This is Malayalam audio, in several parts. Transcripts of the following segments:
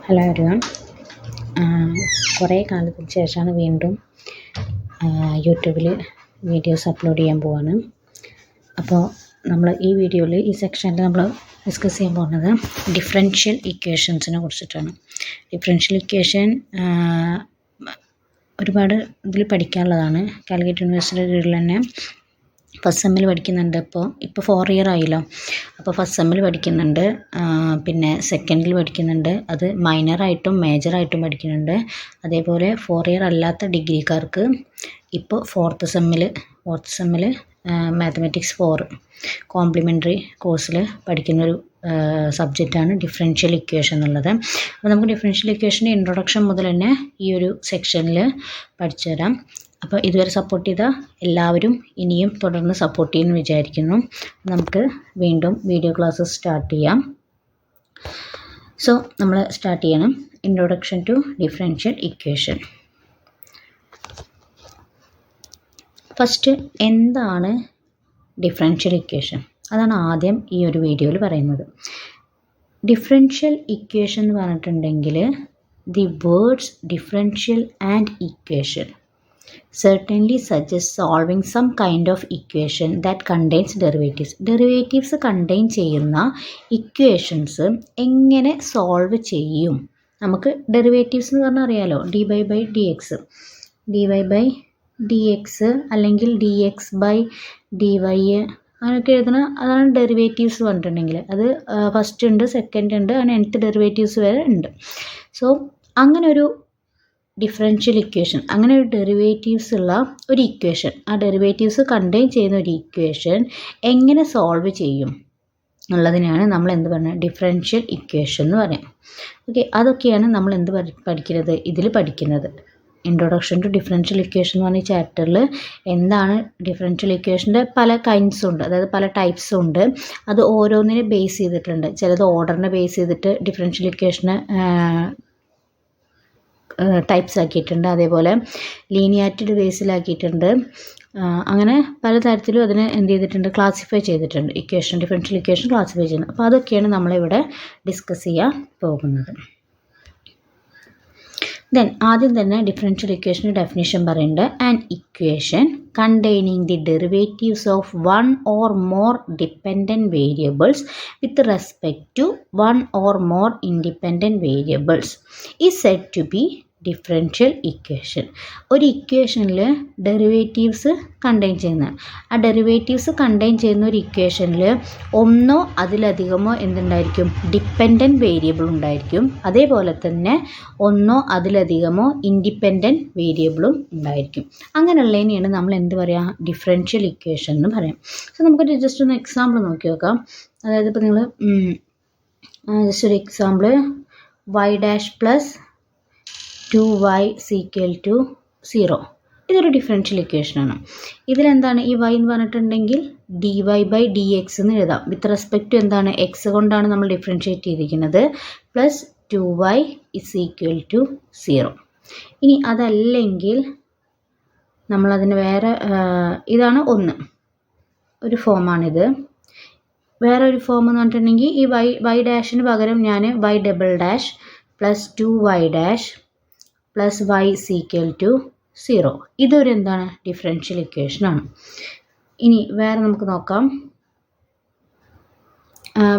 Hello everyone. കുറേ കാലത്തിന് ശേഷമാണ് വീണ്ടും യൂട്യൂബിൽ വീഡിയോസ് അപ്ലോഡ് ചെയ്യാൻ പോവാണ്. അപ്പോൾ നമ്മൾ ഈ വീഡിയോയിൽ ഈ സെക്ഷനിൽ നമ്മൾ ഡിസ്കസ് ചെയ്യാൻ പോകുന്നത് ഡിഫറൻഷ്യൽ ഇക്വേഷൻസിനെ കുറിച്ചിട്ടാണ്. ഡിഫറൻഷ്യൽ ഇക്വേഷൻ ഒരുപാട് ഇതിൽ പഠിക്കാനുള്ളതാണ്. കാലിക്കറ്റ് യൂണിവേഴ്സിറ്റിയുടെ കീഴിൽ തന്നെ ഫസ്റ്റ് സെമ്മിൽ പഠിക്കുന്നുണ്ട്. ഇപ്പോൾ 4 ഇയർ ആയല്ലോ. അപ്പോൾ ഫസ്റ്റ് സെമ്മിൽ പഠിക്കുന്നുണ്ട്, പിന്നെ സെക്കൻഡിൽ പഠിക്കുന്നുണ്ട്. അത് മൈനറായിട്ടും മേജറായിട്ടും പഠിക്കുന്നുണ്ട്. അതേപോലെ 4 ഇയർ അല്ലാത്ത ഡിഗ്രിക്കാർക്ക് ഇപ്പോൾ ഫോർത്ത് സെമ്മിൽ മാത്തമാറ്റിക്സ് 4 കോംപ്ലിമെൻ്ററി കോഴ്സിൽ പഠിക്കുന്നൊരു സബ്ജക്റ്റാണ് ഡിഫറൻഷ്യൽ ഇക്വേഷൻ എന്നുള്ളത്. അപ്പോൾ നമുക്ക് ഡിഫറൻഷ്യൽ ഇക്വേഷൻ്റെ ഇൻട്രൊഡക്ഷൻ മുതൽ തന്നെ ഈ ഒരു സെക്ഷനിൽ പഠിച്ചു തരാം. അപ്പോൾ ഇതുവരെ സപ്പോർട്ട് ചെയ്ത എല്ലാവരും ഇനിയും തുടർന്ന് സപ്പോർട്ട് ചെയ്യുമെന്ന് വിചാരിക്കുന്നു. നമുക്ക് വീണ്ടും വീഡിയോ ക്ലാസ്സസ് സ്റ്റാർട്ട് ചെയ്യാം. സോ നമ്മൾ സ്റ്റാർട്ട് ചെയ്യണം. Introduction to differential equation. First എന്താണ് ഡിഫറൻഷ്യൽ ഇക്വേഷൻ? അതാണ് ആദ്യം ഈ ഒരു വീഡിയോയിൽ പറയുന്നത്. ഡിഫറൻഷ്യൽ ഇക്വേഷൻ എന്ന് പറഞ്ഞിട്ടുണ്ടെങ്കിൽ the words differential and equation certainly suggests solving some kind of equation that contains derivatives. Derivatives contain ചെയ്യുന്ന ഇക്വേഷൻസ് എങ്ങനെ സോൾവ് ചെയ്യും? നമുക്ക് ഡെറിവേറ്റീവ്സ് എന്ന് പറഞ്ഞാൽ അറിയാലോ, dy/dx അല്ലെങ്കിൽ dx/dy അങ്ങനെയൊക്കെ എഴുതുന്ന അതാണ് ഡെറിവേറ്റീവ്സ് പറഞ്ഞിട്ടുണ്ടെങ്കിൽ. അത് ഫസ്റ്റ് ഉണ്ട്, സെക്കൻഡ് ഉണ്ട്, അങ്ങനെ nth ഡെറിവേറ്റീവ്സ് വരെ ഉണ്ട്. സോ അങ്ങനെ ഒരു ഡിഫറൻഷ്യൽ ഇക്വേഷൻ, അങ്ങനെ ഒരു ഡെറിവേറ്റീവ്സ് ഉള്ള ഒരു ഇക്വേഷൻ, ആ ഡെറിവേറ്റീവ്സ് കണ്ടെയ്ൻ ചെയ്യുന്ന ഒരു ഇക്വേഷൻ എങ്ങനെ സോൾവ് ചെയ്യും എന്നുള്ളതിനാണ് നമ്മൾ എന്ത് പറയുന്നത്, ഡിഫറൻഷ്യൽ ഇക്വേഷൻ എന്ന് പറയാം. ഓക്കെ, അതൊക്കെയാണ് നമ്മൾ എന്ത് പഠിക്കുന്നത്, ഇതിൽ പഠിക്കുന്നത്. ഇൻട്രൊഡക്ഷൻ ടു ഡിഫറൻഷ്യൽ ഇക്വേഷൻ എന്ന് പറഞ്ഞ ഈ ചാപ്റ്ററിൽ എന്താണ് ഡിഫറൻഷ്യൽ ഇക്വേഷൻ്റെ പല കൈൻഡ്സും ഉണ്ട്, അതായത് പല ടൈപ്സും ഉണ്ട്. അത് ഓരോന്നിനെ ബേസ് ചെയ്തിട്ടുണ്ട്. ചിലത് ഓർഡറിനെ ബേസ് ചെയ്തിട്ട് ഡിഫറൻഷ്യൽ ഇക്വേഷന് ടൈപ്സ് ആക്കിയിട്ടുണ്ട്. അതേപോലെ ലീനിയാരിറ്റി ബേസിലാക്കിയിട്ടുണ്ട്. അങ്ങനെ പലതരത്തിലും അതിനെ എന്ത് ചെയ്തിട്ടുണ്ട്, ക്ലാസിഫൈ ചെയ്തിട്ടുണ്ട്. ഡിഫറൻഷ്യൽ ഇക്വേഷൻ ക്ലാസിഫൈ ചെയ്യുന്നത്. അപ്പോൾ അതൊക്കെയാണ് നമ്മളിവിടെ ഡിസ്കസ് ചെയ്യാൻ പോകുന്നത്. ദെൻ ആദ്യം തന്നെ ഡിഫറൻഷ്യൽ ഇക്വേഷൻ്റെ ഡെഫിനിഷൻ പറയുന്നുണ്ട്. An equation containing the derivatives of one or more dependent variables with respect to one or more independent variables is said to be differential equation. ഒരു ഇക്വേഷനിൽ ഡെറിവേറ്റീവ്സ് കണ്ടെയ്ൻ ചെയ്യുന്നതാണ്. ആ ഡെറിവേറ്റീവ്സ് കണ്ടെയ്ൻ ചെയ്യുന്ന ഒരു ഇക്വേഷനിൽ ഒന്നോ അതിലധികമോ എന്തുണ്ടായിരിക്കും, ഡിപ്പെൻഡൻറ്റ് വേരിയബിൾ ഉണ്ടായിരിക്കും. അതേപോലെ തന്നെ ഒന്നോ അതിലധികമോ ഇൻഡിപെൻഡൻറ്റ് വേരിയബിളും ഉണ്ടായിരിക്കും. അങ്ങനെയുള്ളതിനെയാണ് നമ്മൾ എന്ത് പറയുക, ഡിഫറൻഷ്യൽ ഇക്വേഷൻ എന്ന് പറയാം. സോ നമുക്കൊരു ജസ്റ്റ് ഒന്ന് എക്സാമ്പിൾ നോക്കി നോക്കാം. അതായത് ഇപ്പോൾ നിങ്ങൾ ജസ്റ്റ് ഒരു എക്സാമ്പിൾ, y' പ്ലസ് 2y = 0. ഇതൊരു ഡിഫറൻഷ്യൽ ഇക്വേഷനാണ്. ഇതിലെന്താണ് ഈ y എന്ന് പറഞ്ഞിട്ടുണ്ടെങ്കിൽ dy/dx എന്ന് എഴുതാം. വിത്ത് റെസ്പെക്ട് ടു എന്താണ്, എക്സ് കൊണ്ടാണ് നമ്മൾ ഡിഫറൻഷ്യേറ്റ് ചെയ്തിരിക്കുന്നത്. Plus 2y = 0. ഇനി അതല്ലെങ്കിൽ നമ്മളതിന് വേറെ, ഇതാണ് ഒരു ഫോമാണിത്. വേറെ ഒരു ഫോം എന്ന് പറഞ്ഞിട്ടുണ്ടെങ്കിൽ ഈ y' പകരം ഞാൻ y" plus 2y' plus y = 0. ഇതൊരു എന്താണ്, ഡിഫറൻഷ്യൽ ഇക്വേഷനാണ്. ഇനി വേറെ നമുക്ക് നോക്കാം.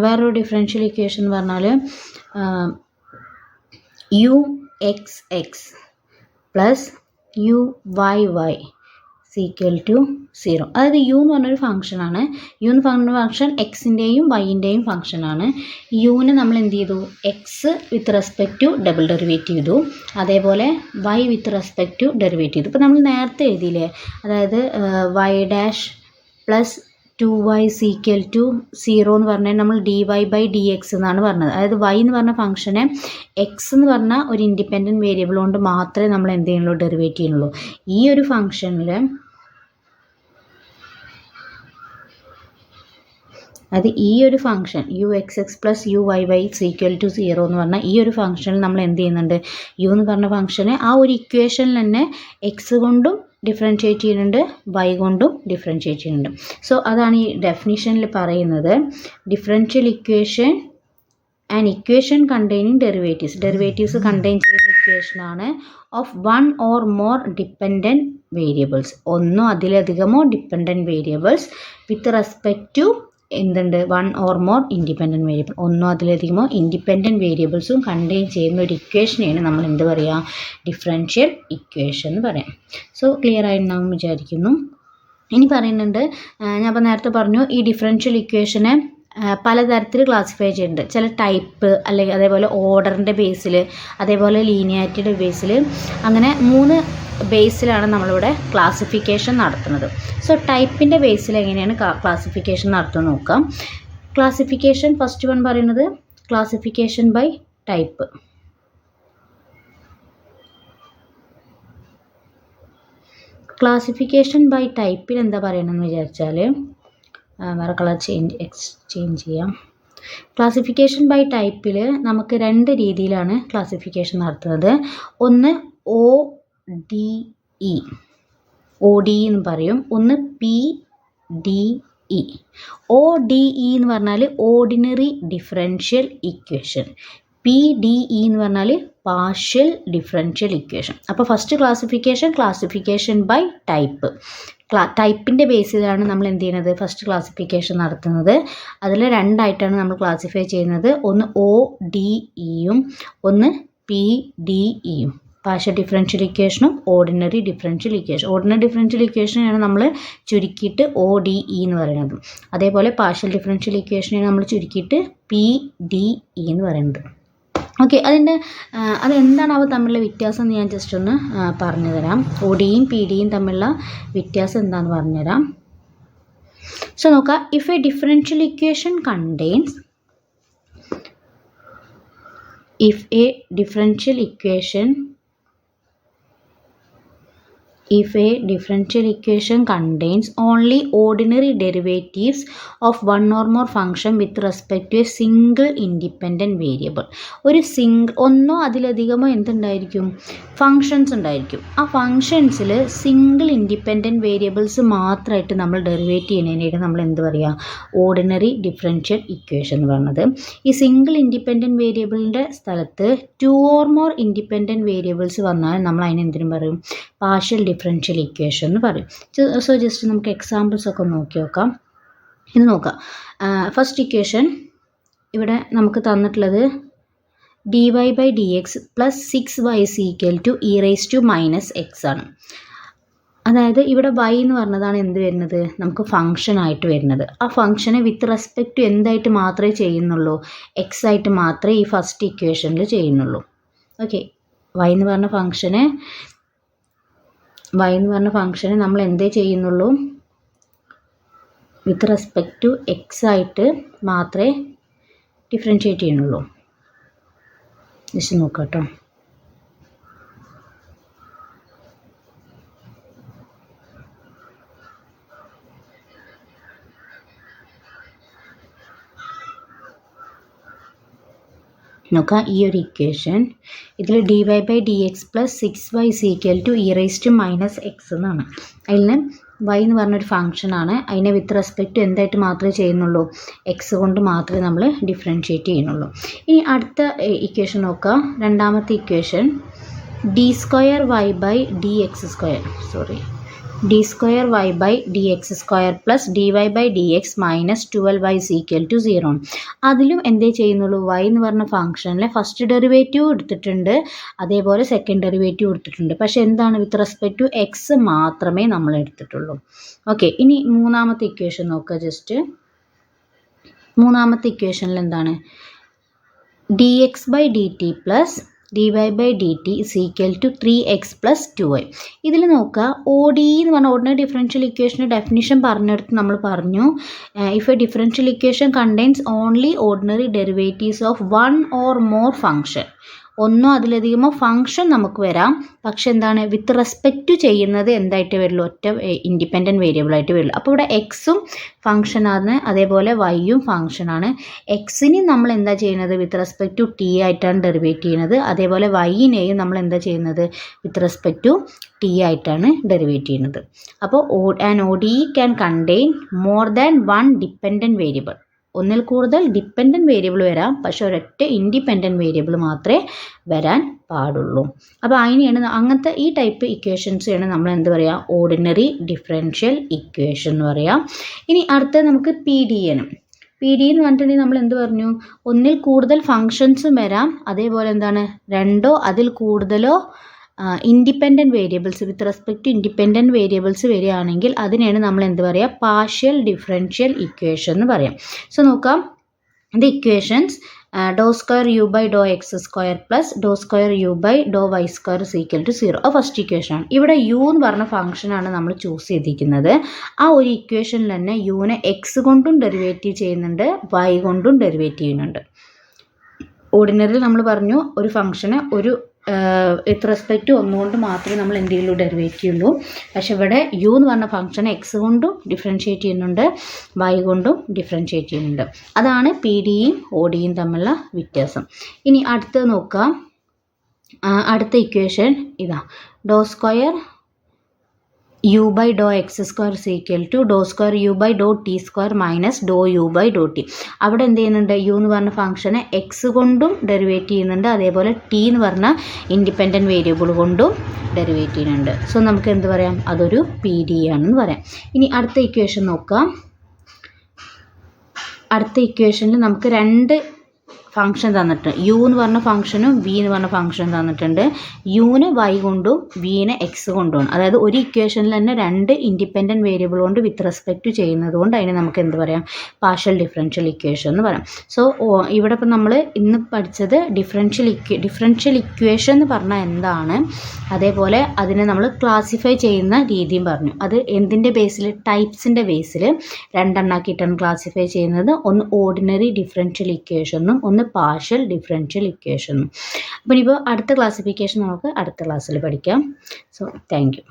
വേറൊരു ഡിഫറൻഷ്യൽ ഇക്വേഷൻ എന്ന് പറഞ്ഞാൽ uxx പ്ലസ് uyy = 0. അതായത് u എന്ന് പറഞ്ഞൊരു ഫംഗ്ഷനാണ്. u എന്ന് പറഞ്ഞ ഫംഗ്ഷൻ എക്സിൻ്റെയും വൈൻ്റെയും ഫംഗ്ഷനാണ്. യുവിനെ നമ്മൾ എന്ത് ചെയ്തു, x with respect to double derivate ചെയ്തു. അതേപോലെ y with respect to derivate ചെയ്തു. ഇപ്പോൾ നമ്മൾ നേരത്തെ എഴുതിയില്ലേ, അതായത് y' പ്ലസ് 2y = 0 എന്ന് പറഞ്ഞാൽ നമ്മൾ dy/dx എന്നാണ് പറഞ്ഞത്. അതായത് y എന്ന് പറഞ്ഞ ഫംഗ്ഷനെ എക്സ് എന്ന് പറഞ്ഞ ഒരു ഇൻഡിപെൻഡൻറ്റ് വേരിയബിൾ കൊണ്ട് മാത്രമേ നമ്മൾ എന്ത് ചെയ്യുന്നുള്ളൂ, ഡെറിവേറ്റ് ചെയ്യുന്നുള്ളൂ. ഈ ഒരു ഫംഗ്ഷനിൽ അത് ഈ ഒരു ഫംഗ്ഷൻ uxx പ്ലസ് uyy = 0 എന്ന് പറഞ്ഞാൽ ഈ ഒരു ഫംഗ്ഷനിൽ നമ്മൾ എന്ത് ചെയ്യുന്നുണ്ട്, യു എന്ന് പറഞ്ഞ ഫംഗ്ഷനെ ആ ഒരു ഇക്വേഷനിൽ തന്നെ എക്സ് കൊണ്ടും ഡിഫറൻഷ്യേറ്റ് ചെയ്യുന്നുണ്ട്, y കൊണ്ടും ഡിഫറൻഷ്യേറ്റ് ചെയ്യുന്നുണ്ട്. സോ അതാണ് ഈ ഡെഫിനിഷനിൽ പറയുന്നത്. Differential equation an equation containing derivatives contain ചെയ്യുന്ന ഇക്വേഷനാണ് of one or more dependent variables, ഒന്നോ അതിലധികമോ dependent variables with respect to എന്തുണ്ട് one or more independent variable, ഒന്നോ അതിലധികമോ ഇൻഡിപെൻഡൻറ്റ് വേരിയബിൾസും കണ്ടെയ്ൻ ചെയ്യുന്ന ഒരു ഇക്വേഷനെയാണ് നമ്മൾ എന്ത് പറയുക, ഡിഫറൻഷ്യൽ ഇക്വേഷൻ എന്ന് പറയാം. സോ ക്ലിയർ ആയിട്ടുണ്ടാവും വിചാരിക്കുന്നു. ഇനി പറയുന്നുണ്ട്, ഞാൻ അപ്പോൾ നേരത്തെ പറഞ്ഞു ഈ ഡിഫറൻഷ്യൽ ഇക്വേഷനെ പലതരത്തിൽ ക്ലാസിഫൈ ചെയ്യുന്നുണ്ട്. ചില ടൈപ്പ് അല്ലെങ്കിൽ അതേപോലെ ഓർഡറിൻ്റെ ബേസിൽ, അതേപോലെ ലീനിയാരിറ്റിയുടെ ബേസിൽ, അങ്ങനെ 3 ബേസിലാണ് നമ്മളിവിടെ ക്ലാസിഫിക്കേഷൻ നടത്തുന്നത്. സോ ടൈപ്പിൻ്റെ ബേസിൽ എങ്ങനെയാണ് ക്ലാസിഫിക്കേഷൻ നടത്തുന്നത് നോക്കാം. ക്ലാസിഫിക്കേഷൻ ഫസ്റ്റ് വൺ പറയുന്നത് classification by type. Classification by ടൈപ്പിൽ എന്താ പറയണമെന്ന് വിചാരിച്ചാൽ, വേറെ കളർ എക്സ്ചേഞ്ച് ചെയ്യാം. ക്ലാസിഫിക്കേഷൻ ബൈ ടൈപ്പിൽ നമുക്ക് 2 രീതിയിലാണ് ക്ലാസിഫിക്കേഷൻ നടത്തുന്നത്. ഒന്ന് ODE എന്ന് പറയും, ഒന്ന് PDE. ODE എന്ന് പറഞ്ഞാൽ ഓർഡിനറി ഡിഫറൻഷ്യൽ ഇക്വേഷൻ, PDE എന്ന് പറഞ്ഞാൽ പാർഷ്യൽ ഡിഫറൻഷ്യൽ ഇക്വേഷൻ. അപ്പോൾ ഫസ്റ്റ് ക്ലാസിഫിക്കേഷൻ ബൈ ടൈപ്പ്. ടൈപ്പിൻ്റെ ബേസിലാണ് നമ്മൾ എന്ത് ചെയ്യുന്നത്, ഫസ്റ്റ് ക്ലാസിഫിക്കേഷൻ നടത്തുന്നത്. അതിൽ 2 ആയിട്ടാണ് നമ്മൾ ക്ലാസിഫൈ ചെയ്യുന്നത്. ഒന്ന് ODEയും ഒന്ന് PDEയും, പാർഷ്യൽ ഡിഫറൻഷ്യൽ ഇക്വേഷനും ordinary differential equation. Ordinary differential ഇക്വേഷനാണ് നമ്മൾ ചുരുക്കിയിട്ട് ODE എന്ന് പറയുന്നത്. അതേപോലെ പാർഷ്യൽ ഡിഫറൻഷ്യൽ ഇക്വേഷനാണ് നമ്മൾ ചുരുക്കിയിട്ട് PDE എന്ന് പറയുന്നത്. ഓക്കെ, അതെന്താണ് അവ തമ്മിലുള്ള വ്യത്യാസം എന്ന് ഞാൻ ജസ്റ്റ് ഒന്ന് പറഞ്ഞു തരാം. ODEയും PDEയും തമ്മിലുള്ള വ്യത്യാസം എന്താണെന്ന് പറഞ്ഞുതരാം. സോ നോക്കാം, if A differential equation contains if a differential equation contains only ordinary derivatives of one or more function with respect to a single independent variable. ഒന്നോ അതിലധികമോ എന്തുണ്ടായിരിക്കും, ഫങ്ഷൻസ് ഉണ്ടായിരിക്കും. ആ ഫങ്ഷൻസിൽ സിംഗിൾ ഇൻഡിപെൻഡൻറ്റ് വേരിയബിൾസ് മാത്രമായിട്ട് നമ്മൾ ഡെറിവേറ്റ് ചെയ്യുന്നതിനായിട്ട് നമ്മൾ എന്ത് പറയുക, ഓർഡിനറി ഡിഫറൻഷ്യൽ ഇക്വേഷൻ എന്ന് പറയുന്നത്. ഈ സിംഗിൾ ഇൻഡിപെൻഡൻറ്റ് വേരിയബിളിൻ്റെ സ്ഥലത്ത് 2 or more ഇൻഡിപെൻഡൻറ്റ് വേരിയബിൾസ് വന്നാൽ നമ്മൾ അതിന് എന്തിനും പറയും, പാർഷ്യൽ ഡിഫറൻഷ്യൽ ഇക്വേഷൻ എന്ന് പറയും. സോ ജസ്റ്റ് നമുക്ക് എക്സാമ്പിൾസ് ഒക്കെ നോക്കി നോക്കാം. ഇത് നോക്കാം. ഫസ്റ്റ് ഇക്വേഷൻ ഇവിടെ നമുക്ക് തന്നിട്ടുള്ളത് dy/dx + 6y = e⁻⁻x ആണ്. അതായത് ഇവിടെ y എന്ന് പറഞ്ഞതാണ് എന്ത് വരുന്നത്, നമുക്ക് ഫംഗ്ഷൻ ആയിട്ട് വരുന്നത്. ആ ഫംഗ്ഷനെ വിത്ത് റെസ്പെക്ട് ടു എന്തായിട്ട് മാത്രമേ ചെയ്യുന്നുള്ളൂ, x ആയിട്ട് മാത്രമേ ഈ ഫസ്റ്റ് ഇക്വേഷനിൽ ചെയ്യുന്നുള്ളൂ. ഓക്കെ, y എന്ന് പറഞ്ഞ ഫംഗ്ഷനെ നമ്മൾ എന്തേ ചെയ്യുന്നുള്ളൂ, വിത്ത് റെസ്പെക്ട് ടു x ആയിട്ട് മാത്രമേ ഡിഫറൻഷ്യേറ്റ് ചെയ്യുന്നുള്ളൂ. ജസ്റ്റ് നോക്കാം കേട്ടോ. നോക്കാം, ഈ ഒരു ഇക്വേഷൻ ഇതിൽ dy/dx + 6y = e⁻⁻x എന്നാണ്. അതിൽ y എന്ന് പറഞ്ഞൊരു ഫംഗ്ഷനാണ്. അതിനെ വിത്ത് റെസ്പെക്ട് എന്തായിട്ട് മാത്രമേ ചെയ്യുന്നുള്ളൂ, x കൊണ്ട് മാത്രമേ നമ്മൾ ഡിഫറൻഷ്യേറ്റ് ചെയ്യുന്നുള്ളൂ. ഇനി അടുത്ത ഇക്വേഷൻ നോക്കാം. രണ്ടാമത്തെ ഇക്വേഷൻ d²y/dx² + dy/dx - 12y = 0. അതിലും എന്തേ ചെയ്യുന്നുള്ളൂ, y എന്ന് പറഞ്ഞ ഫംഗ്ഷനിലെ ഫസ്റ്റ് ഡെറിവേറ്റീവ് എടുത്തിട്ടുണ്ട്, അതേപോലെ സെക്കൻഡ് ഡെറിവേറ്റീവ് എടുത്തിട്ടുണ്ട്. പക്ഷെ എന്താണ്, വിത്ത് റെസ്പെക്ട് ടു x മാത്രമേ നമ്മൾ എടുത്തിട്ടുള്ളൂ. ഓക്കെ, ഇനി മൂന്നാമത്തെ ഇക്വേഷൻ നോക്കുക. ജസ്റ്റ് മൂന്നാമത്തെ ഇക്വേഷനിൽ എന്താണ്, dx/dt + dy/dt = 3x + 2y. ഇതിൽ നോക്കുക, ODE എന്ന് പറഞ്ഞാൽ ഓർഡിനറി ഡിഫറൻഷ്യൽ ഇക്വേഷൻ്റെ ഡെഫിനിഷൻ പറഞ്ഞെടുത്ത് നമ്മൾ പറഞ്ഞു, if A differential equation contains only ordinary derivatives of one or more function, ഒന്നോ അതിലധികമോ ഫംഗ്ഷൻ നമുക്ക് വരാം. പക്ഷെ എന്താണ്, വിത്ത് റെസ്പെക്റ്റ് ചെയ്യുന്നത് എന്തായിട്ട് വരുള്ളൂ, ഒറ്റ ഇൻഡിപെൻഡൻറ്റ് വേരിയബിൾ ആയിട്ട് വരുള്ളൂ. അപ്പോൾ ഇവിടെ എക്സും ഫംഗ്ഷനാണ്, അതേപോലെ വൈയും ഫംഗ്ഷനാണ്. എക്സിന് നമ്മൾ എന്താ ചെയ്യുന്നത്, വിത്ത് റെസ്പെക്റ്റ് ടു ടി ആയിട്ടാണ് ഡെറിവേറ്റ് ചെയ്യുന്നത്. അതേപോലെ വൈനെയും നമ്മൾ എന്താ ചെയ്യുന്നത്, വിത്ത് റെസ്പെക്റ്റ് ടു ടി ആയിട്ടാണ് ഡെറിവേറ്റ് ചെയ്യുന്നത്. അപ്പോൾ an ODE can contain more than one dependent variable. ഒന്നിൽ കൂടുതൽ ഡിപ്പെൻഡൻറ്റ് വേരിയബിൾ വരാം, പക്ഷെ ഒരൊറ്റ ഇൻഡിപെൻഡൻറ്റ് വേരിയബിൾ മാത്രമേ വരാൻ പാടുള്ളൂ. അപ്പോൾ അതിനെയാണ് അങ്ങനത്തെ ഈ ടൈപ്പ് ഇക്വേഷൻസാണ് നമ്മൾ എന്ത് പറയുക, ഓർഡിനറി ഡിഫറൻഷ്യൽ ഇക്വേഷൻ എന്ന് പറയാം. ഇനി അടുത്തത് നമുക്ക് PDE എന്ന് പറഞ്ഞിട്ടുണ്ടെങ്കിൽ നമ്മൾ എന്ത് പറഞ്ഞു, ഒന്നിൽ കൂടുതൽ ഫങ്ഷൻസും വരാം, അതേപോലെ എന്താണ് രണ്ടോ അതിൽ കൂടുതലോ independent variables with respect to independent variables വരികയാണെങ്കിൽ അതിനെയാണ് നമ്മൾ എന്ത് പറയുക, പാർഷ്യൽ ഡിഫറൻഷ്യൽ ഇക്വേഷൻ എന്ന് പറയാം. സോ നോക്കാം, the equations do square u by Dr x square plus do square u by do y square is equal to 0. അത് ഫസ്റ്റ് ഇക്വേഷനാണ്. ഇവിടെ യു എന്ന് പറഞ്ഞ ഫംഗ്ഷനാണ് നമ്മൾ ചൂസ് ചെയ്തിരിക്കുന്നത്. ആ ഒരു ഇക്വേഷനിൽ തന്നെ യുവിനെ എക്സ് കൊണ്ടും ഡെറിവേറ്റീവ് ചെയ്യുന്നുണ്ട്, വൈ കൊണ്ടും ഡെറിവേറ്റീവ് ചെയ്യുന്നുണ്ട്. ഓർഡിനറിയിൽ നമ്മൾ പറഞ്ഞു ഒരു ഫംഗ്ഷന് ഒരു വിത്ത് റെസ്പെക്റ്റ് ഒന്നുകൊണ്ട് മാത്രമേ നമ്മൾ എന്ത് ചെയ്യുള്ളൂ, ഡെറിവേറ്റ് ചെയ്യുള്ളൂ. പക്ഷെ ഇവിടെ യു എന്ന് പറഞ്ഞ ഫംഗ്ഷനെ എക്സ് കൊണ്ടും ഡിഫറൻഷ്യേറ്റ് ചെയ്യുന്നുണ്ട്, വൈ കൊണ്ടും ഡിഫറൻഷ്യേറ്റ് ചെയ്യുന്നുണ്ട്. അതാണ് PDEയും ODEയും തമ്മിലുള്ള വ്യത്യാസം. ഇനി അടുത്തത് നോക്കാം. അടുത്ത ഇക്വേഷൻ ഇതാ, ഡോ square u by Dr x square is equal to ഡോ സ്ക്വയർ യു ബൈ ഡോ ടി സ്ക്വയർ മൈനസ് ഡോ യു ബൈ ഡോ ടി. അവിടെ എന്ത് ചെയ്യുന്നുണ്ട്, യു എന്ന് പറഞ്ഞ ഫംഗ്ഷനെ എക്സ് കൊണ്ടും ഡെറിവേറ്റ് ചെയ്യുന്നുണ്ട്, അതേപോലെ ടി എന്ന് പറഞ്ഞ ഇൻഡിപെൻഡൻറ്റ് വേരിയബിൾ കൊണ്ടും ഡെറിവേറ്റ് ചെയ്യുന്നുണ്ട്. സോ നമുക്ക് എന്ത് പറയാം, അതൊരു PDE ആണെന്ന് പറയാം. ഇനി അടുത്ത ഇക്വേഷൻ നോക്കാം. അടുത്ത ഇക്വേഷനിൽ നമുക്ക് രണ്ട് ഫംഗ്ഷൻ തന്നിട്ടുണ്ട്. യു എന്ന് പറഞ്ഞ ഫംഗ്ഷനും വി എന്ന് പറഞ്ഞ ഫംഗ്ഷനും തന്നിട്ടുണ്ട്. യുവിന് വൈ കൊണ്ടും വിനെ എക്സ് കൊണ്ടുമാണ്. അതായത് ഒരു ഇക്വേഷനിൽ തന്നെ രണ്ട് ഇൻഡിപെൻഡൻറ്റ് വേരിയബിൾ കൊണ്ട് വിത്ത് റെസ്പെക്റ്റ് ചെയ്യുന്നത് കൊണ്ട് അതിനെ നമുക്ക് എന്ത് പറയാം, പാർഷ്യൽ ഡിഫറൻഷ്യൽ ഇക്വേഷൻ എന്ന് പറയാം. സോ ഇവിടെ ഇപ്പം നമ്മൾ ഇന്ന് പഠിച്ചത് ഡിഫറൻഷ്യൽ ഇക്വേഷൻ എന്ന് പറഞ്ഞാൽ എന്താണ്, അതേപോലെ അതിനെ നമ്മൾ ക്ലാസിഫൈ ചെയ്യുന്ന രീതിയും പറഞ്ഞു. അത് എന്തിൻ്റെ ബേസിൽ, ടൈപ്സിൻ്റെ ബേസിൽ രണ്ടെണ്ണാക്കിയിട്ടാണ് ക്ലാസിഫൈ ചെയ്യുന്നത്. ഒന്ന് ഓർഡിനറി ഡിഫറൻഷ്യൽ ഇക്വേഷനും ഒന്ന് പാർഷ്യൽ ഡിഫറൻഷ്യൽ ഇക്വേഷനും. അപ്പോൾ ഇപ്പോൾ അടുത്ത ക്ലാസിഫിക്കേഷൻ നമുക്ക് അടുത്ത ക്ലാസ്സിൽ പഠിക്കാം. So thank you.